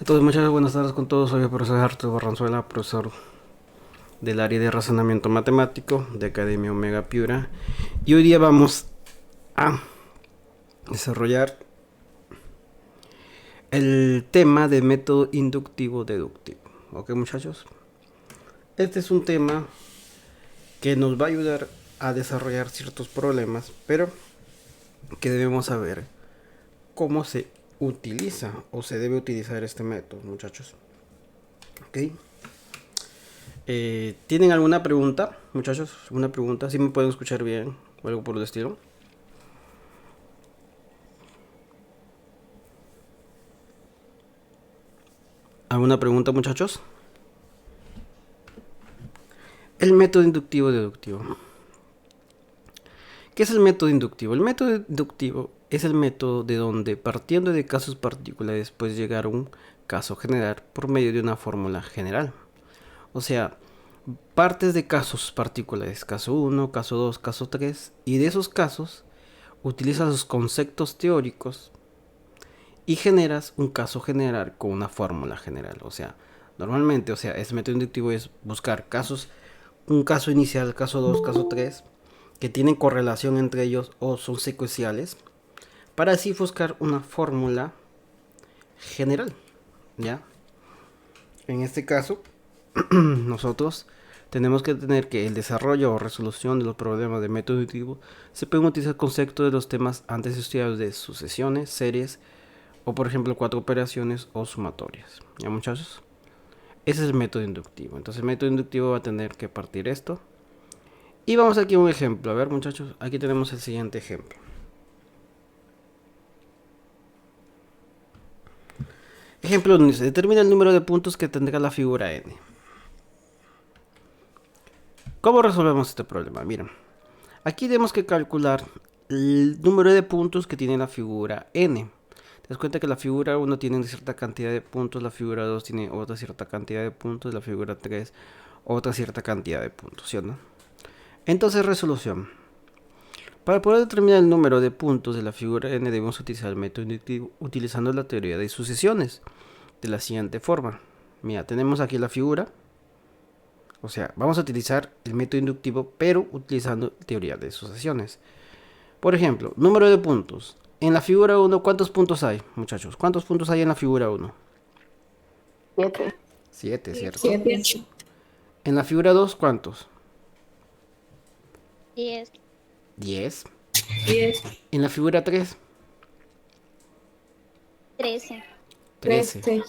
Entonces, muchas buenas tardes con todos. Soy el profesor Arturo Barranzuela, profesor del área de razonamiento matemático de Academia Omega Piura. Y hoy día vamos a desarrollar el tema de método inductivo deductivo. ¿Ok, muchachos? Este es un tema que nos va a ayudar a desarrollar ciertos problemas, pero que debemos saber cómo se utiliza o se debe utilizar este método, muchachos. ¿Ok? ¿Tienen alguna pregunta, muchachos? ¿Una pregunta? ¿Sí me pueden escuchar bien? O algo por el estilo. ¿Alguna pregunta, muchachos? El método inductivo deductivo. ¿Qué es el método inductivo? El método inductivo es el método de donde, partiendo de casos particulares, puedes llegar a un caso general por medio de una fórmula general. O sea, partes de casos particulares, caso 1, caso 2, caso 3, y de esos casos utilizas los conceptos teóricos y generas un caso general con una fórmula general. O sea, normalmente, este método inductivo es buscar casos, un caso inicial, caso 2, caso 3, que tienen correlación entre ellos o son secuenciales, para así buscar una fórmula general, ¿ya? En este caso, nosotros tenemos que tener que el desarrollo o resolución de los problemas de método inductivo se pueden utilizar conceptos de los temas antes estudiados de sucesiones, series o por ejemplo cuatro operaciones o sumatorias. ¿Ya, muchachos? Ese es el método inductivo. Entonces el método inductivo va a tener que partir esto. Y vamos aquí a un ejemplo. A ver, muchachos, aquí tenemos el siguiente ejemplo. Ejemplo 1. Se determina el número de puntos que tendrá la figura n. ¿Cómo resolvemos este problema? Miren, aquí tenemos que calcular el número de puntos que tiene la figura n. Te das cuenta que la figura 1 tiene una cierta cantidad de puntos, la figura 2 tiene otra cierta cantidad de puntos, la figura 3 otra cierta cantidad de puntos, ¿sí o no? Entonces, resolución. Para poder determinar el número de puntos de la figura n debemos utilizar el método inductivo utilizando la teoría de sucesiones de la siguiente forma. Mira, tenemos aquí la figura. O sea, vamos a utilizar el método inductivo, pero utilizando teoría de sucesiones. Por ejemplo, número de puntos. En la figura 1, ¿cuántos puntos hay, muchachos? ¿Cuántos puntos hay en la figura 1? Siete. 7, ¿cierto? Siete. En la figura 2, ¿cuántos? 10, 10. 10. En la figura 3, 13. 13.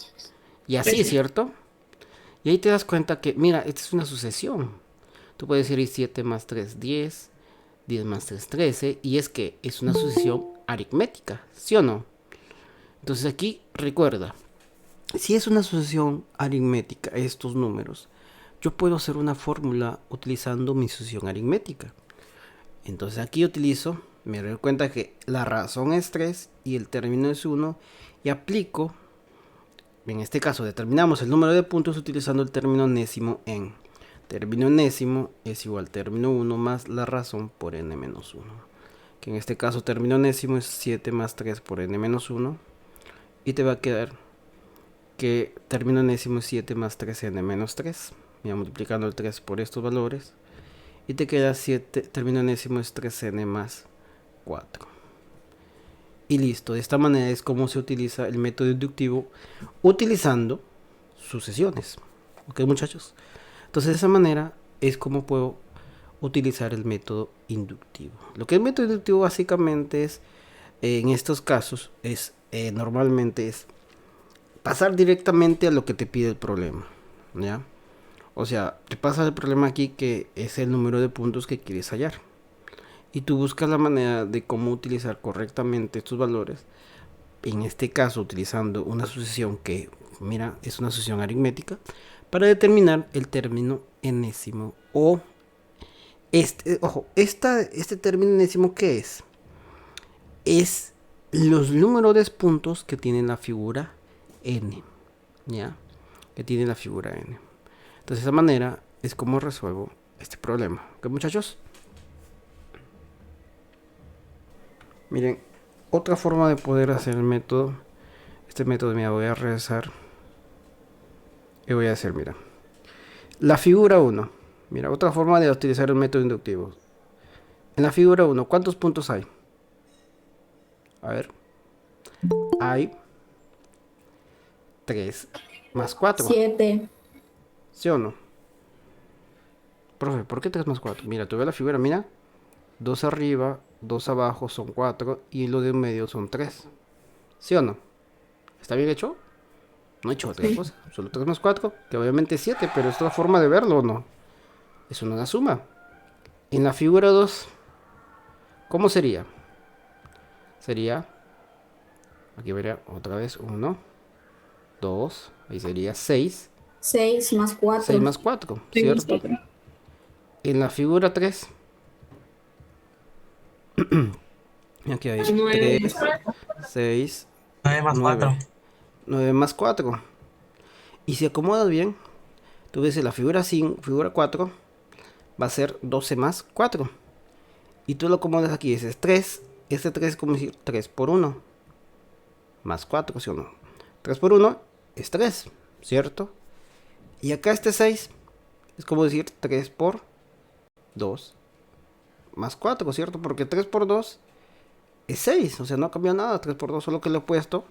Y así, ¿cierto? Y ahí te das cuenta que, mira, esta es una sucesión. Tú puedes decir 7 más 3, 10. 10 más 3, 13. Y es que es una sucesión aritmética, ¿sí o no? Entonces aquí, recuerda, si es una sucesión aritmética, estos números, yo puedo hacer una fórmula utilizando mi sucesión aritmética. Entonces aquí utilizo, me doy cuenta que la razón es 3 y el término es 1 y aplico, en este caso determinamos el número de puntos utilizando el término enésimo en. Término enésimo es igual a término 1 más la razón por n menos 1. Que en este caso término enésimo es 7 más 3 por n menos 1. Y te va a quedar que término enésimo es 7 más 3n menos 3. Mira, multiplicando el 3 por estos valores. Y te queda 7, término enésimo es 3n más 4. Y listo, de esta manera es como se utiliza el método inductivo utilizando sucesiones. ¿Ok, muchachos? Entonces de esa manera es como puedo utilizar el método inductivo. Lo que el método inductivo básicamente es, en estos casos, normalmente es pasar directamente a lo que te pide el problema, ¿ya? O sea, te pasa el problema aquí que es el número de puntos que quieres hallar. Y tú buscas la manera de cómo utilizar correctamente estos valores. En este caso, utilizando una sucesión que, mira, es una sucesión aritmética, para determinar el término enésimo o este término enésimo, ¿qué es? Es los números de puntos que tiene la figura n, ¿ya? Que tiene la figura n. Entonces, de esa manera es como resuelvo este problema. ¿Ok, muchachos? Miren, otra forma de poder hacer el método. Este método me voy a regresar Y voy a hacer, mira. La figura 1. Mira, otra forma de utilizar el método inductivo. En la figura 1, ¿cuántos puntos hay? A ver. Hay 3 más 4. 7. ¿Sí o no? Profe, ¿por qué 3 más 4? Mira, tú ves la figura, mira. 2 arriba, 2 abajo son 4 y lo de en medio son 3. ¿Sí o no? ¿Está bien hecho? No he hecho otra cosa. Solo 3 más 4, que obviamente es 7, pero es otra forma de verlo, ¿o no? Es una suma. En la figura 2, ¿cómo sería? Sería, aquí vería otra vez 1, 2, ahí sería 6. 6 más 6 4. más 4, 6 más ¿cierto? 4. En la figura 3, aquí hay 9 más 3, 4. 6, 9 más 4. 9. 9 más 4. Y si acomodas bien, tú ves en la figura 5, figura 4, va a ser 12 más 4. Y tú lo acomodas aquí, dices 3. Este 3 es como decir 3 por 1. Más 4, ¿sí o no? 3 por 1 es 3, ¿cierto? Y acá este 6 es como decir 3 por 2 más 4, ¿cierto? Porque 3 por 2 es 6, o sea, no ha cambiado nada. 3 por 2, solo que le he puesto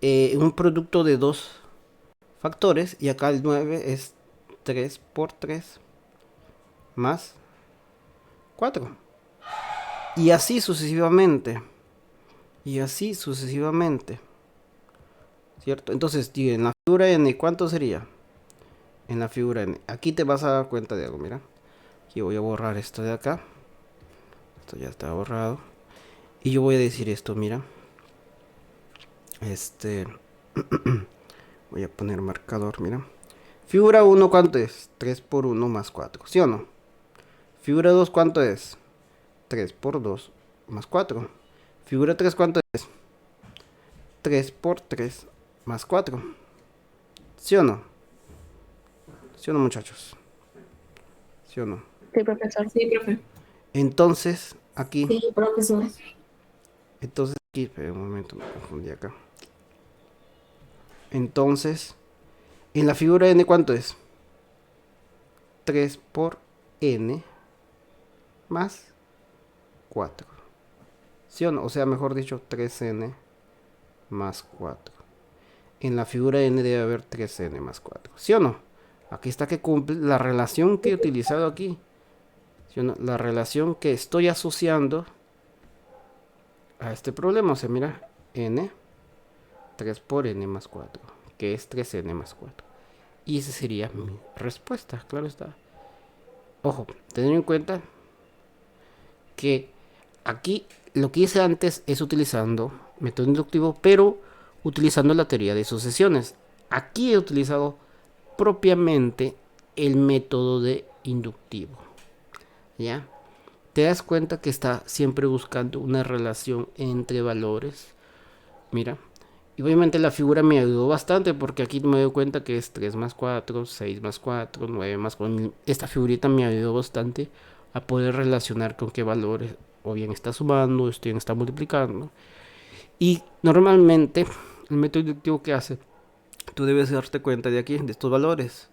un producto de dos factores. Y acá el 9 es 3 por 3 más 4. Y así sucesivamente. Y así sucesivamente. ¿Cierto? Entonces, tío, en la figura n, ¿cuánto sería? En la figura n. Aquí te vas a dar cuenta de algo, mira. Aquí voy a borrar esto de acá. Esto ya está borrado. Y yo voy a decir esto, mira. Voy a poner marcador, mira. Figura 1, ¿cuánto es? 3 por 1 más 4, ¿sí o no? Figura 2, ¿cuánto es? 3 por 2 más 4. Figura 3, ¿cuánto es? 3 por 3 más 4. ¿Sí o no? ¿Sí o no, muchachos? ¿Sí o no? Sí, profesor. Sí, profe. Entonces, aquí. Sí, profesor. Entonces, aquí, espera un momento, me confundí acá. Entonces, en la figura n, ¿cuánto es? 3 por n más 4. ¿Sí o no? O sea, mejor dicho, 3n más 4. En la figura n debe haber 3n más 4. ¿Sí o no? Aquí está que cumple la relación que he utilizado aquí. ¿Sí o no? La relación que estoy asociando a este problema. O sea, mira, n, 3 por n más 4, que es 3n más 4. Y esa sería mi respuesta, claro está. Ojo, tener en cuenta que aquí lo que hice antes es utilizando método inductivo, pero utilizando la teoría de sucesiones. Aquí he utilizado propiamente el método de inductivo. ¿Ya? Te das cuenta que está siempre buscando una relación entre valores. Mira. Y obviamente la figura me ayudó bastante porque aquí me doy cuenta que es 3 más 4, 6 más 4, 9 más 4. Esta figurita me ayudó bastante a poder relacionar con qué valores o bien está sumando o bien está multiplicando. Y normalmente el método inductivo que hace, tú debes darte cuenta de aquí, de estos valores.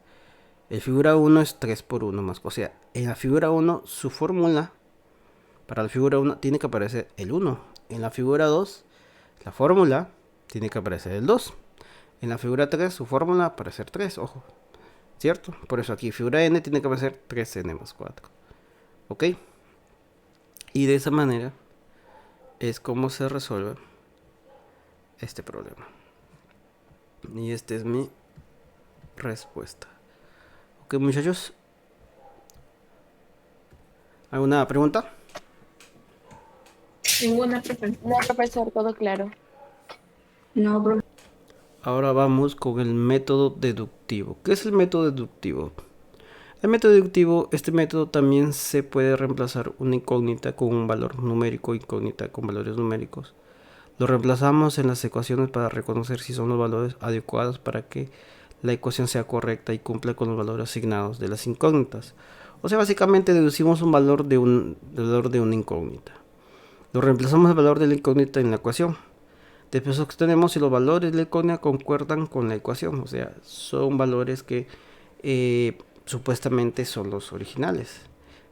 El figura 1 es 3 por 1 más. O sea, en la figura 1 su fórmula para la figura 1 tiene que aparecer el 1. En la figura 2 la fórmula tiene que aparecer el 2. En la figura 3 su fórmula aparecer 3, ojo. ¿Cierto? Por eso aquí figura n tiene que aparecer 3n más 4. ¿Ok? Y de esa manera es como se resuelve este problema. Y esta es mi respuesta. Ok, muchachos. ¿Alguna pregunta? Ninguna, profe. No, profesor, todo claro. No, profe. Ahora vamos con el método deductivo. ¿Qué es el método deductivo? El método deductivo, este método también se puede reemplazar una incógnita con un valor numérico, incógnita con valores numéricos. Lo reemplazamos en las ecuaciones para reconocer si son los valores adecuados para que la ecuación sea correcta y cumpla con los valores asignados de las incógnitas. O sea, básicamente deducimos un valor de una incógnita. Lo reemplazamos el valor de la incógnita en la ecuación. Después obtenemos si los valores de Laconia concuerdan con la ecuación, o sea, son valores que supuestamente son los originales.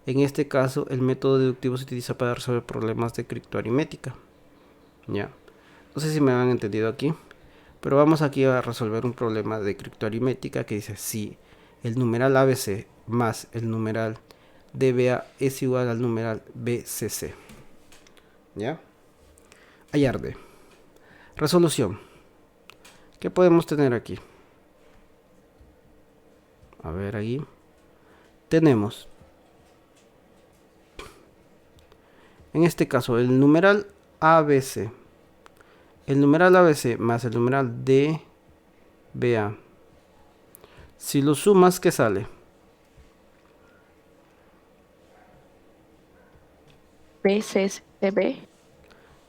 En este caso, el método deductivo se utiliza para resolver problemas de criptoaritmética. Ya, no sé si me han entendido aquí, pero vamos aquí a resolver un problema de criptoaritmética que dice si el numeral ABC más el numeral DBA es igual al numeral BCC. ¿Ya? Hallar D. Resolución. ¿Qué podemos tener aquí? A ver, ahí tenemos, en este caso, el numeral ABC. El numeral ABC más el numeral DBA. Si lo sumas, ¿qué sale? BCCB.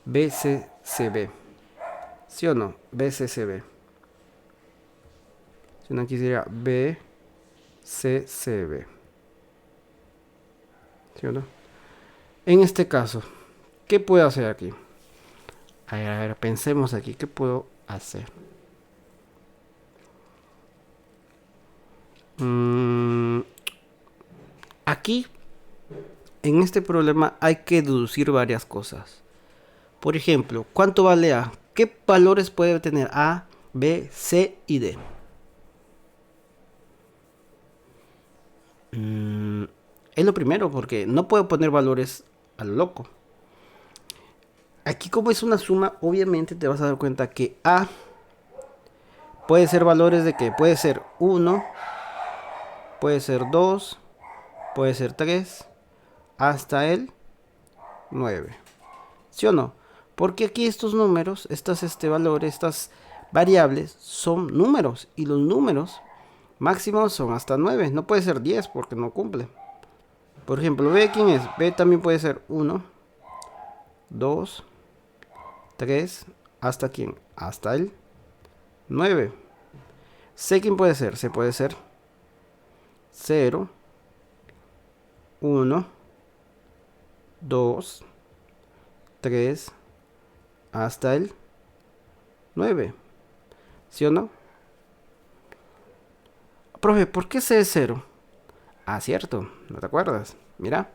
BCCB. ¿Sí o no? BCCB. Si no, aquí sería BCCB. ¿Sí o no? En este caso, ¿qué puedo hacer aquí? A ver, pensemos aquí. ¿Qué puedo hacer? Aquí, en este problema, hay que deducir varias cosas. Por ejemplo, ¿cuánto vale A? ¿Qué valores puede tener A, B, C y D? Es lo primero, porque no puedo poner valores a lo loco. Aquí, como es una suma, obviamente te vas a dar cuenta que A puede ser valores de que puede ser 1, puede ser 2, puede ser 3, hasta el 9. ¿Sí o no? Porque aquí estos números, estas valores, estas variables son números. Y los números máximos son hasta 9. No puede ser 10 porque no cumple. Por ejemplo, B, ¿quién es? B también puede ser 1, 2, 3, ¿hasta quién? Hasta el 9. C, ¿quién puede ser? C puede ser 0, 1, 2, 3, hasta el 9. ¿Sí o no? Profe, ¿por qué C es 0? Ah, cierto, ¿no te acuerdas? Mira.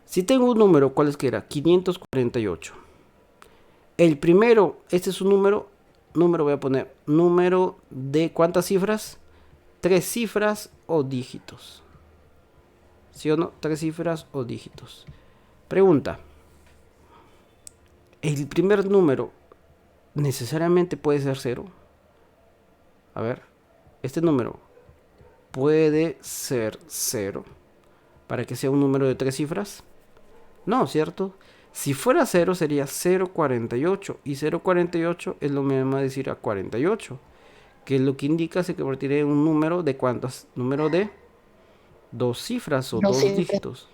Si tengo un número, ¿cuál es que era? 548. El primero, este es un número voy a poner número de ¿cuántas cifras? 3 cifras o dígitos. ¿Sí o no? 3 cifras o dígitos. Pregunta. ¿El primer número necesariamente puede ser 0? A ver, este número puede ser 0 para que sea un número de 3 cifras. No, ¿cierto? Si fuera 0 sería 0,48 y 0,48 es lo mismo decir a 48, que es lo que indica se convertiría en un número de ¿cuántas? Número de 2 cifras o 2 dígitos.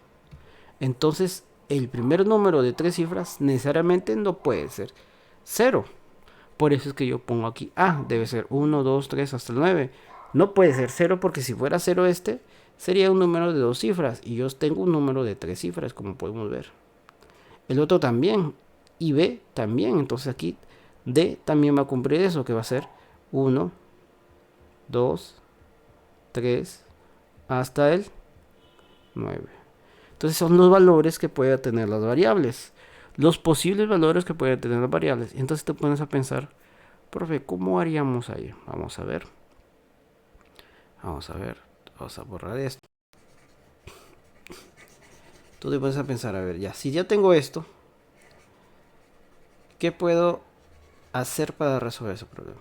Entonces, el primer número de 3 cifras necesariamente no puede ser 0. Por eso es que yo pongo aquí A, debe ser 1, 2, 3 hasta el 9. No puede ser 0 porque si fuera 0 sería un número de 2 cifras y yo tengo un número de 3 cifras, como podemos ver. El otro también y B también, entonces aquí D también va a cumplir eso, que va a ser 1, 2, 3 hasta el 9. Entonces son los valores que pueden tener las variables, los posibles valores que pueden tener las variables. Entonces te pones a pensar, profe, ¿cómo haríamos ahí? Vamos a ver. Vamos a borrar esto. Tú te pones a pensar, a ver, ya, si ya tengo esto, ¿qué puedo hacer para resolver ese problema?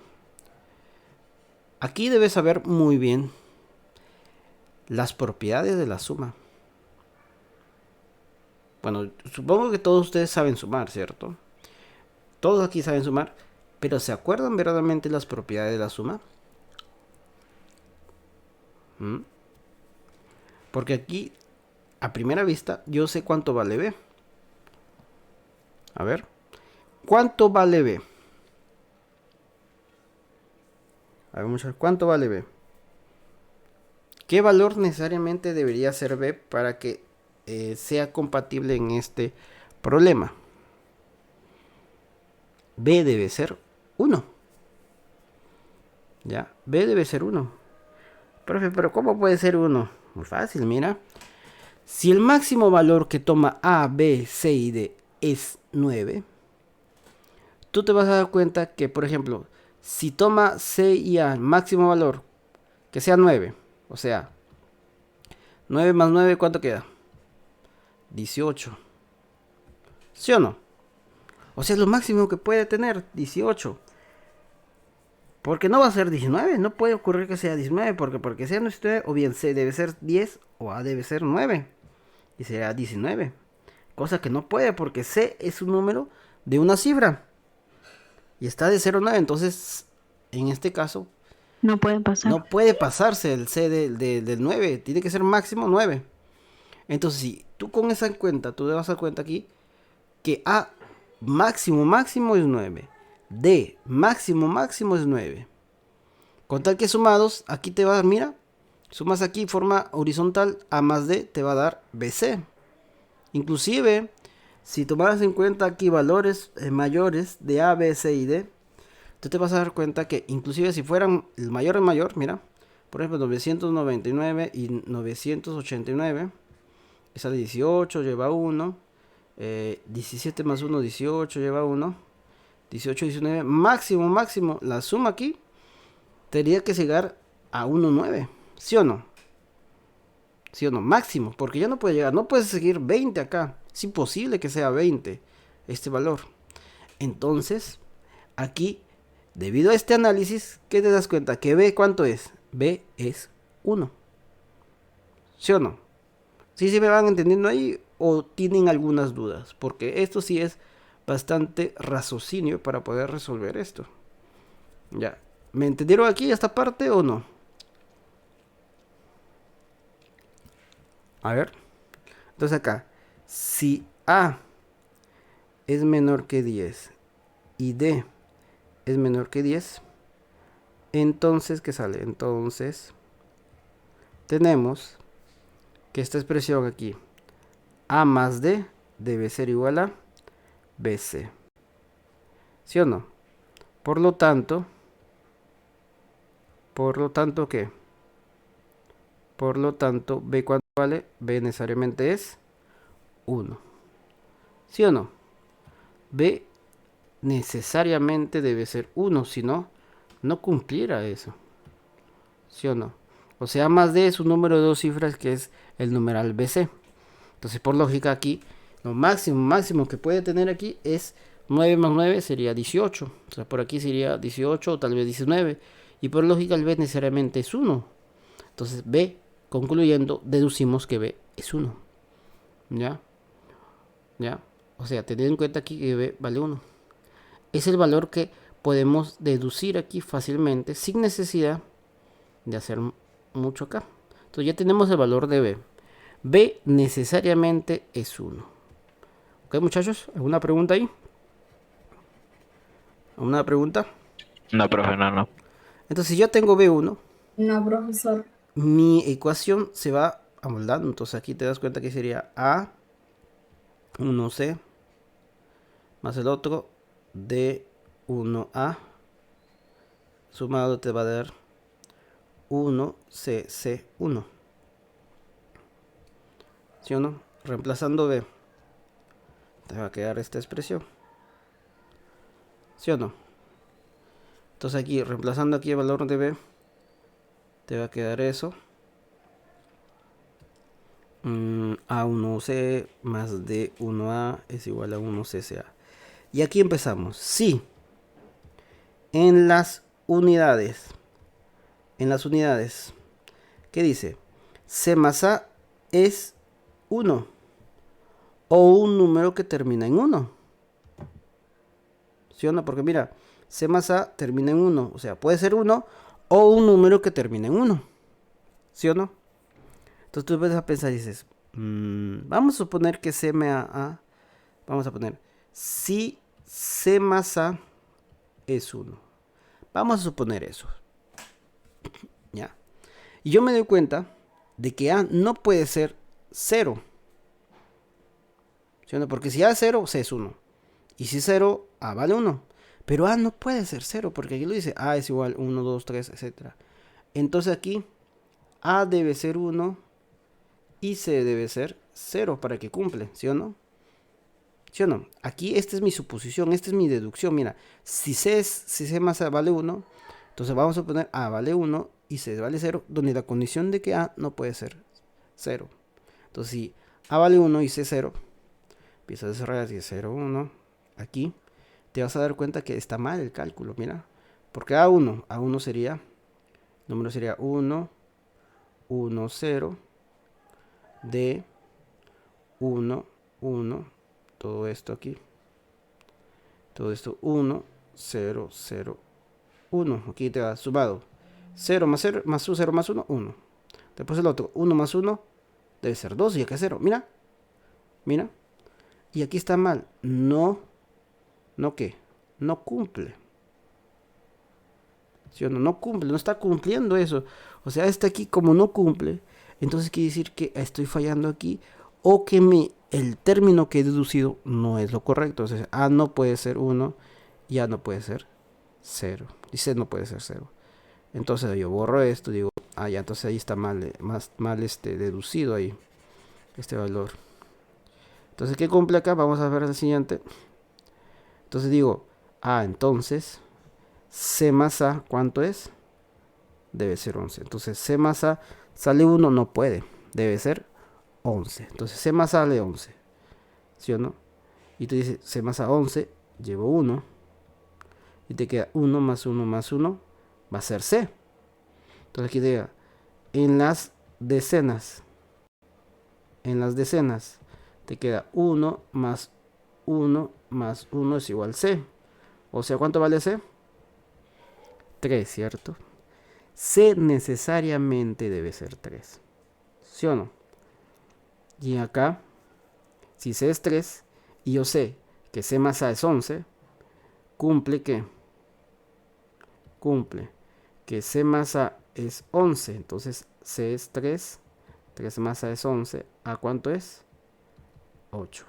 Aquí debes saber muy bien las propiedades de la suma. Bueno, supongo que todos ustedes saben sumar, ¿cierto? Todos aquí saben sumar, pero ¿se acuerdan verdaderamente las propiedades de la suma? Porque aquí, a primera vista, yo sé cuánto vale B. A ver, ¿cuánto vale B? A ver, vamos a ver, ¿cuánto vale B? ¿Qué valor necesariamente debería ser B para que sea compatible en este problema? B debe ser 1. Ya, B debe ser 1. Profe, pero ¿cómo puede ser 1? Muy fácil, mira. Si el máximo valor que toma A, B, C y D es 9, tú te vas a dar cuenta que, por ejemplo, si toma C y A máximo valor que sea 9, o sea, 9 más 9, ¿cuánto queda? 18. ¿Sí o no? O sea, es lo máximo que puede tener, 18. Porque no va a ser 19, no puede ocurrir que sea 19, porque sea 19, o bien C debe ser 10 o A debe ser 9. Y será 19. Cosa que no puede porque C es un número de una cifra. Y está de 0 a 9, entonces en este caso No pueden pasar. no puede pasarse el C del 9, tiene que ser máximo 9. Entonces si tú con esa en cuenta, tú te vas a dar cuenta aquí que A máximo máximo es 9. D máximo máximo es 9. Con tal que sumados, aquí te va a dar, mira, sumas aquí forma horizontal, A más D te va a dar BC. Inclusive, si tomaras en cuenta aquí valores mayores de A, B, C y D, tú te vas a dar cuenta que inclusive si fueran el mayor, mira, por ejemplo 999 y 989, que sale 18, lleva 1, 17 más 1, 18, lleva 1, 18, 19, máximo, máximo, la suma aquí tendría que llegar a 1,9, ¿sí o no? ¿Sí o no? Máximo, porque ya no puede llegar, no puedes seguir 20 acá, es imposible que sea 20 este valor. Entonces, aquí, debido a este análisis, ¿qué te das cuenta? Que B, ¿cuánto es? B es 1, ¿sí o no? ¿Sí se me van entendiendo ahí o tienen algunas dudas? Porque esto sí es bastante raciocinio para poder resolver esto. Ya, ¿me entendieron aquí esta parte o no? A ver. Entonces acá, si A es menor que 10 y D es menor que 10, entonces, ¿qué sale? Entonces, tenemos que esta expresión aquí, A más D, debe ser igual a BC. ¿Sí o no? Por lo tanto, ¿qué? Por lo tanto, B, ¿cuánto vale? B necesariamente es 1. ¿Sí o no? B necesariamente debe ser 1, si no, no cumpliera eso. ¿Sí o no? O sea, más D es un número de dos cifras que es el numeral BC. Entonces, por lógica aquí, lo máximo, máximo que puede tener aquí es 9 más 9 sería 18. O sea, por aquí sería 18 o tal vez 19. Y por lógica el B necesariamente es 1. Entonces, B, concluyendo, deducimos que B es 1. ¿Ya? ¿Ya? O sea, teniendo en cuenta aquí que B vale 1. Es el valor que podemos deducir aquí fácilmente sin necesidad de hacer mucho acá. Entonces ya tenemos el valor de B. B necesariamente es 1. ¿Ok, muchachos? ¿Alguna pregunta ahí? ¿Alguna pregunta? No, profe, no. Entonces, si yo tengo B1, No, profesor. mi ecuación se va amoldando. Entonces, aquí te das cuenta que sería A1C más el otro D1A sumado te va a dar 1CC1. ¿Sí o no? Reemplazando B, te va a quedar esta expresión. ¿Sí o no? Entonces aquí, reemplazando aquí el valor de B, te va a quedar eso. A1C más D1A es igual a 1CCA. Y aquí empezamos. Si en las unidades, ¿qué dice? C más A es 1 o un número que termina en 1. ¿Sí o no? Porque mira, C más A termina en 1. O sea, puede ser 1 o un número que termina en 1. ¿Sí o no? Entonces tú vas a pensar y dices, vamos a suponer que C más A, vamos a poner, si C más A es 1. Vamos a suponer eso. ¿Ya? Y yo me doy cuenta de que A no puede ser 0. ¿Sí o no? Porque si A es 0, C es 1. Y si es 0, A vale 1. Pero A no puede ser 0 porque aquí lo dice A es igual 1, 2, 3, etc. Entonces aquí A debe ser 1 y C debe ser 0 para que cumple, ¿sí o no? ¿Sí o no? Aquí esta es mi suposición, esta es mi deducción. Mira, si C más A vale 1, entonces vamos a poner A vale 1 y C vale 0, donde la condición de que A no puede ser 0. Entonces si A vale 1 y C 0, empieza a desarrollar así 0, 1, aquí, te vas a dar cuenta que está mal el cálculo, mira. Porque A1 sería, el número sería 1, 1, 0, D, 1, 1, todo esto aquí. Todo esto 1, 0, 0, 1. Aquí te va sumado. 0 más 0 más 0 más 1, 1. Después el otro, 1 más 1 debe ser 2 y acá es 0. Mira, mira. Y aquí está mal. No, no qué, no cumple. ¿Sí o no? No cumple, no está cumpliendo eso. O sea, está aquí como no cumple. Entonces quiere decir que estoy fallando aquí o que el término que he deducido no es lo correcto. O sea, A no puede ser 1 y A no puede ser 0. Y C no puede ser 0. Entonces yo borro esto, digo, ya, entonces ahí está mal, mal deducido ahí, este valor. Entonces, ¿qué cumple acá? Vamos a ver el siguiente. Entonces digo, entonces, C más A, ¿cuánto es? Debe ser 11. Entonces, C más A sale 1, no puede, debe ser 11. Entonces, C más A sale 11, ¿sí o no? Y tú dices, C más A 11, llevo 1, y te queda 1 más 1 más 1, va a ser C. Entonces aquí te diga, en las decenas, te queda 1 más 1 más 1 es igual a C. O sea, ¿cuánto vale C? 3, ¿cierto? C necesariamente debe ser 3. ¿Sí o no? Y acá, si C es 3 y yo sé que C más A es 11, cumple que C más A es 11. Entonces C es 3, 3 más A es 11. ¿A cuánto es? 8.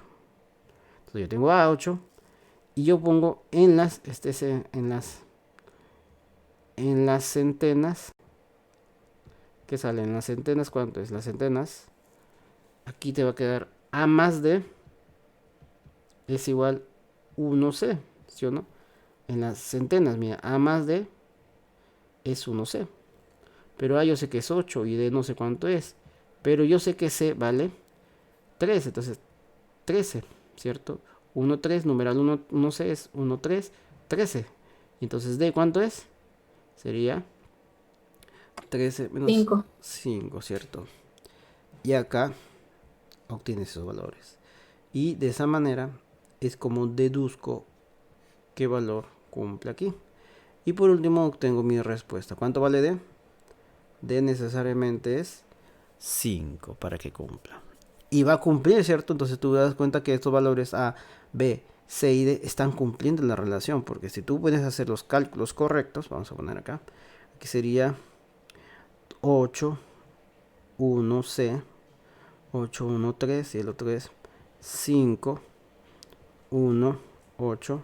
Entonces yo tengo A 8 y yo pongo en las centenas, que salen las centenas, ¿cuánto es? Las centenas, aquí te va a quedar A más D es igual 1C, ¿sí o no? En las centenas, mira, A más D es 1C, pero A yo sé que es 8 y D no sé cuánto es, pero yo sé que C vale 13, entonces 13, ¿cierto? 1, 3, numeral 1, 1C es 1, 3, 13. Entonces D, ¿cuánto es? Sería 13 menos 5. 5, ¿cierto? Y acá obtienes esos valores. Y de esa manera es como deduzco qué valor cumple aquí. Y por último obtengo mi respuesta. ¿Cuánto vale D? D necesariamente es 5 para que cumpla. Y va a cumplir, ¿cierto? Entonces tú te das cuenta que estos valores A, B, C y D están cumpliendo la relación. Porque si tú puedes hacer los cálculos correctos, vamos a poner acá. Aquí sería 8, 1C, 8, 1, 3 y el otro es 5, 1, 8.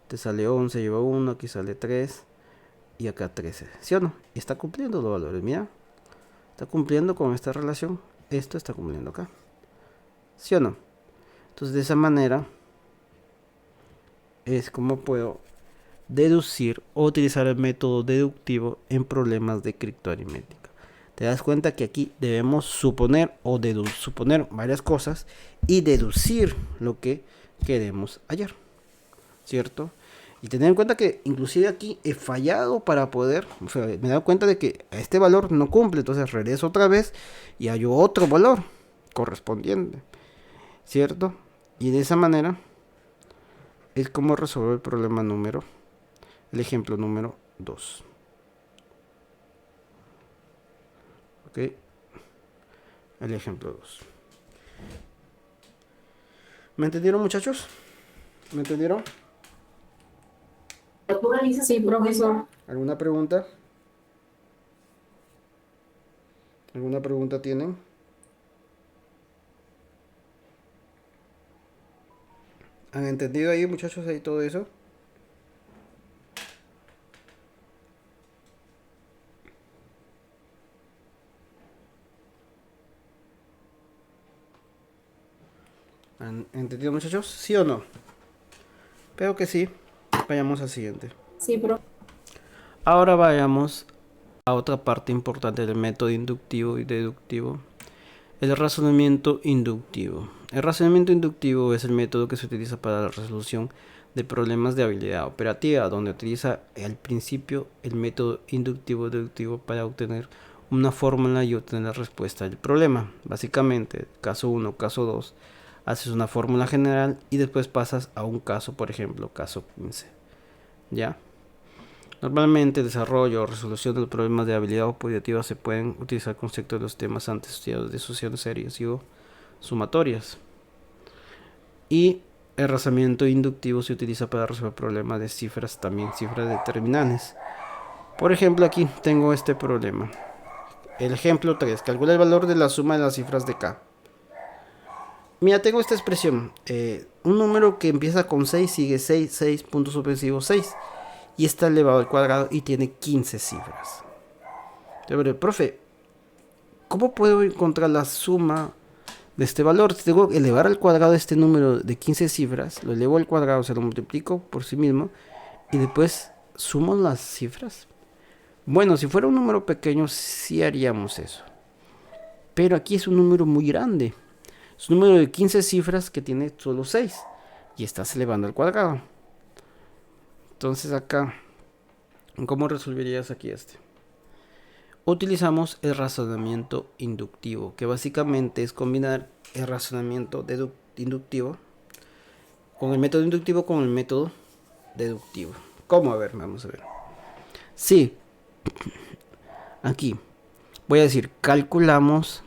Te sale 11, lleva 1, aquí sale 3 y acá 13. ¿Sí o no? Y está cumpliendo los valores, mira. Está cumpliendo con esta relación. Esto está cumpliendo acá. ¿Sí o no? Entonces de esa manera es como puedo deducir o utilizar el método deductivo en problemas de criptoaritmética. Te das cuenta que aquí debemos suponer o suponer varias cosas y deducir lo que queremos hallar, ¿cierto? Y tener en cuenta que inclusive aquí he fallado para poder, o sea, me he dado cuenta de que este valor no cumple, entonces regreso otra vez y hallo otro valor correspondiente, ¿cierto? Y de esa manera es como resolver el ejemplo número 2. ¿Ok? El ejemplo 2. ¿Me entendieron, muchachos? ¿Me entendieron? Sí, profesor. ¿Alguna pregunta? ¿Alguna pregunta tienen? ¿Han entendido ahí, muchachos, ahí todo eso? ¿Entendido, muchachos? ¿Sí o no? Creo que sí. Vayamos al siguiente. Sí, profe. Ahora vayamos a otra parte importante del método inductivo y deductivo. El razonamiento inductivo. El razonamiento inductivo es el método que se utiliza para la resolución de problemas de habilidad operativa, donde utiliza al principio el método inductivo-deductivo para obtener una fórmula y obtener la respuesta del problema. Básicamente, caso 1, caso 2, haces una fórmula general y después pasas a un caso, por ejemplo, caso 15. ¿Ya? Normalmente, el desarrollo o resolución de los problemas de habilidad operativa se pueden utilizar conceptos de los temas antes estudiados de asociaciones series y o sumatorias. Y el razonamiento inductivo se utiliza para resolver problemas de cifras, también cifras determinantes. Por ejemplo, aquí tengo este problema. El ejemplo 3. Calcula el valor de la suma de las cifras de K. Mira, tengo esta expresión. Un número que empieza con 6 sigue 6, 6, punto suspensivo 6. Y está elevado al cuadrado y tiene 15 cifras. Pero, profe, ¿cómo puedo encontrar la suma de este valor? Tengo que elevar al cuadrado este número de 15 cifras. Lo elevo al cuadrado, se lo multiplico por sí mismo. Y después sumo las cifras. Bueno, si fuera un número pequeño, sí haríamos eso. Pero aquí es un número muy grande. Es un número de 15 cifras que tiene solo 6. Y estás elevando al cuadrado. Entonces acá, ¿cómo resolverías aquí este? Utilizamos el razonamiento inductivo, que básicamente es combinar el razonamiento inductivo con el método inductivo con el método deductivo. ¿Cómo? A ver, vamos a ver. Sí, aquí voy a decir, calculamos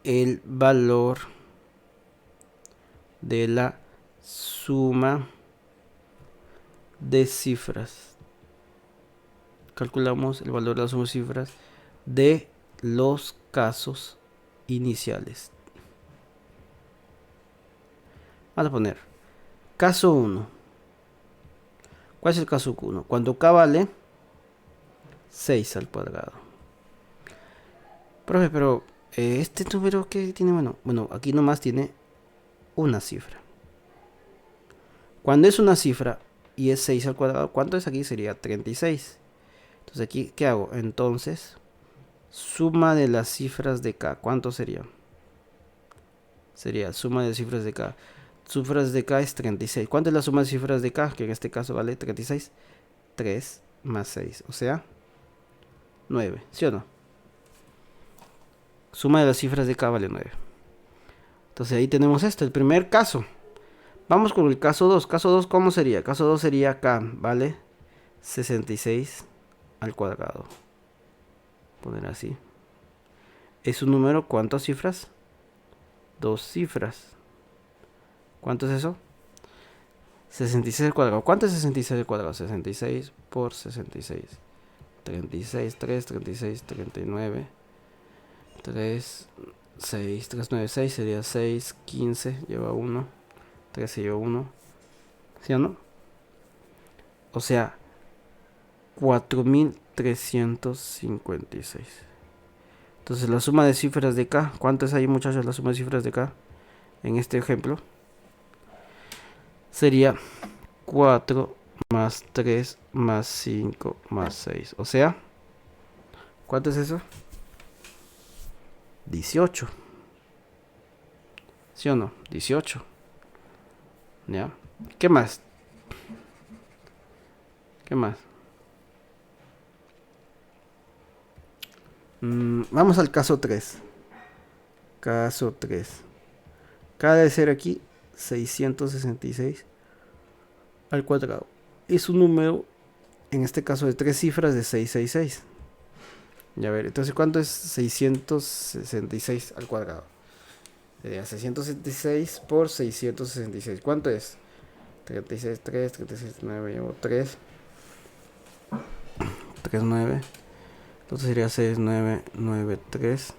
el valor de la suma de cifras. Calculamos el valor de la suma de cifras de los casos iniciales. Vamos a poner caso 1. ¿Cuál es el caso 1? Cuando K vale 6 al cuadrado. Profe, pero este número que tiene, bueno, aquí nomás tiene una cifra. Cuando es una cifra y es 6 al cuadrado, ¿cuánto es aquí? Sería 36. Entonces aquí, ¿qué hago? Entonces, suma de las cifras de K. ¿Cuánto sería? Sería suma de cifras de K. Cifras de K es 36. ¿Cuánto es la suma de cifras de K? Que en este caso vale 36. 3 más 6. O sea, 9. ¿Sí o no? Suma de las cifras de K vale 9. Entonces ahí tenemos esto, el primer caso. Vamos con el caso 2. Caso 2, ¿cómo sería? Caso 2 sería K, ¿vale? 66 al cuadrado. Poner así. Es un número, ¿cuántas cifras? 2 cifras. ¿Cuánto es eso? 66 al cuadrado. ¿Cuánto es 66 al cuadrado? 66 por 66. 36, 3, 36, 39. 3, 6, 3, 9, 6 sería 6, 15, lleva 1. 13 lleva 1. ¿Sí o no? O sea, 4356. Entonces la suma de cifras de K. ¿Cuánto es ahí, muchachos, la suma de cifras de K? En este ejemplo sería 4 más 3 más 5 más 6. O sea, ¿cuánto es eso? 18. ¿Sí o no? 18. ¿Ya? ¿Qué más? ¿Qué más? Vamos al caso 3. Caso 3. K debe ser aquí 666 al cuadrado. Es un número, en este caso, de 3 cifras de 666. Ya ver, entonces, ¿cuánto es 666 al cuadrado? Sería 666 por 666. ¿Cuánto es? 36, 3, 36, 9, llevo 3. 3, 9. Entonces sería 6, 9, 9, 3.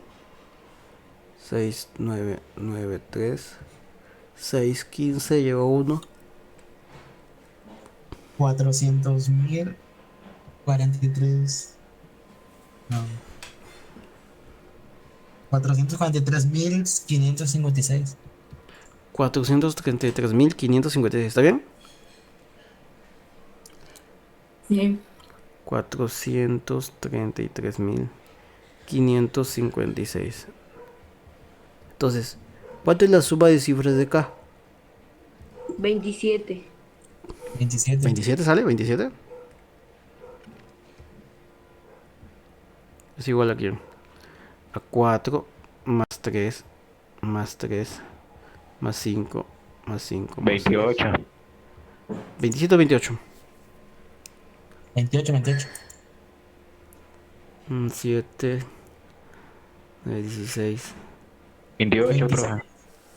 6, 9, 9, 3. 6, 15, llevo 1. 400.000, 43. No. 443.556. 433.556, ¿está bien? Sí. 433.556. Entonces, ¿cuánto es la suma de cifras de K? 27. 27. ¿27 sale? ¿27? Es igual a quién? A 4 más 3 más 3 más 5 más 5 más 6. 28. 27 o 28. 28, 28. 7, 16. 28, 26. profe.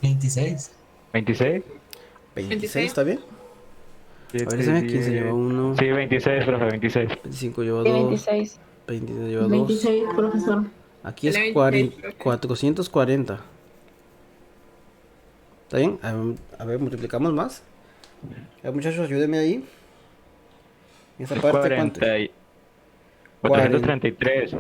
26. 26. 26, ¿está bien? A ver, 7, ese 15 lleva 10. 1. Sí, 26, profe, 26. 25 lleva Sí, 2. 26. 29 lleva 2. 26, profesor. Aquí es 440. ¿Está bien? A ver, multiplicamos más. A ver, muchachos, ayúdenme ahí. Esa Es parte, ¿cuánto es? 40 y 40. 433.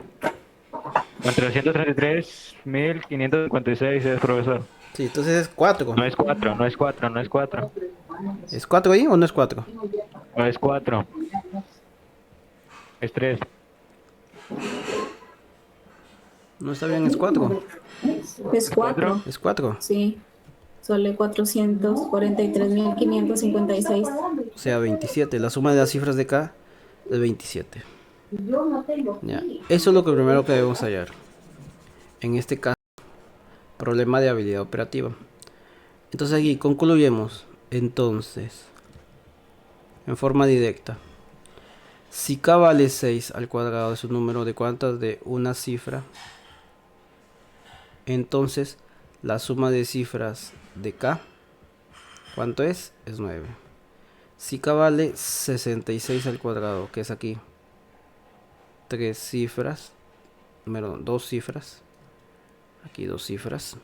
433.556 es, profesor. Sí, entonces es 4. No es 4, no es 4, no es 4. ¿Es 4 ahí o no es 4? No es 4, es 3. No está bien, es 4. Es 4. 4. Es 4. Sí. Sole 443.556. O sea, 27. La suma de las cifras de K es 27. Ya. Eso es lo que primero que debemos hallar. En este caso, problema de habilidad operativa. Entonces aquí concluyemos. Entonces, en forma directa. Si K vale 6 al cuadrado es un número de cuantas de una cifra, entonces la suma de cifras de K, ¿cuánto es? Es 9. Si K vale 66 al cuadrado, que es aquí, 3 cifras, número 2 cifras, aquí 2 cifras.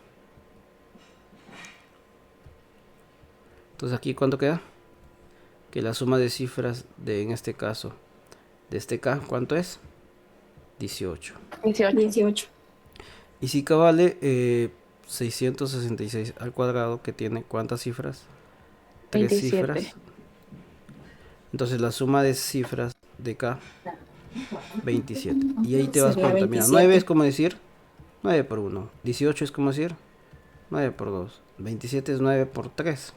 Entonces aquí ¿cuánto queda? Que la suma de cifras de, en este caso, de este K, ¿cuánto es? 18. 18. Y si K vale 666 al cuadrado, que tiene ¿cuántas cifras? 3 cifras. Entonces la suma de cifras de K, 27. Y ahí te das Sería cuenta, mira, 27. 9 es como decir 9 por 1. 18 es como decir 9 por 2. 27 es 9 por 3.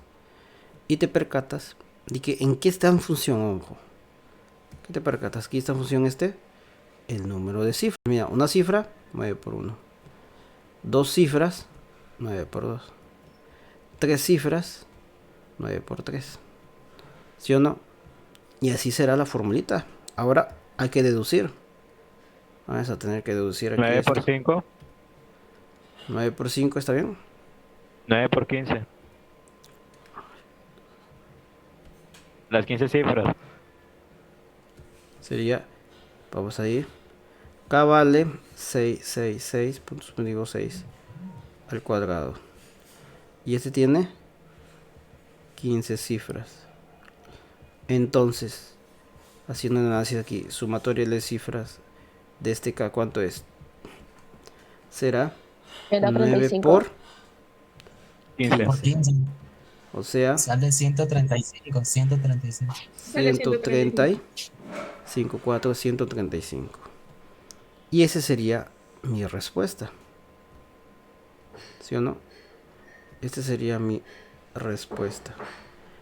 Y te percatas de que en qué está en función, ojo. ¿Qué te percatas? Aquí está en función el número de cifras. Mira, una cifra, 9 por 1. Dos cifras, 9 por 2. Tres cifras, 9 por 3. ¿Sí o no? Y así será la formulita. Ahora hay que deducir. Vamos a tener que deducir aquí 9 esto. por 5. 9 por 5, ¿está bien? 9 por 15. Las 15 cifras. Sería, vamos a ir. K vale 6 puntos, digo 6 al cuadrado. Y este tiene 15 cifras. Entonces, haciendo un análisis aquí, sumatoria de cifras de este K, ¿cuánto es? Será Era 9 35. por 15. Por 15. O sea, Sale 135. 135. 135, 435. Y esa sería mi respuesta. ¿Sí o no? Esta sería mi respuesta.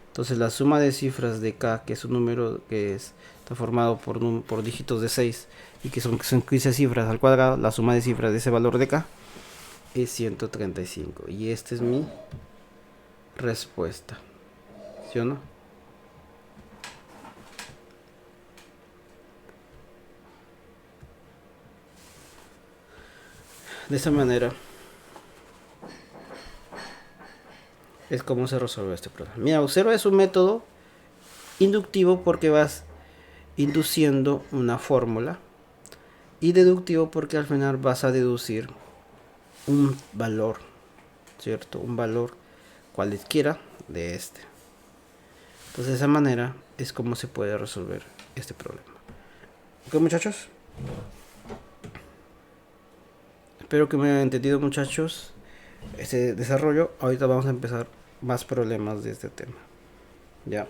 Entonces la suma de cifras de K, que es un número que está formado por dígitos de 6 y que son 15 cifras al cuadrado, la suma de cifras de ese valor de K es 135. Y esta es mi respuesta. ¿Sí o no? De esa manera es como se resuelve este problema. Mira, observa, es un método inductivo porque vas induciendo una fórmula y deductivo porque al final vas a deducir un valor, ¿cierto? Un valor cualesquiera de este. Entonces de esa manera es como se puede resolver este problema. ¿Ok, muchachos? Espero que me hayan entendido, muchachos. Este desarrollo. Ahorita vamos a empezar más problemas de este tema. Ya.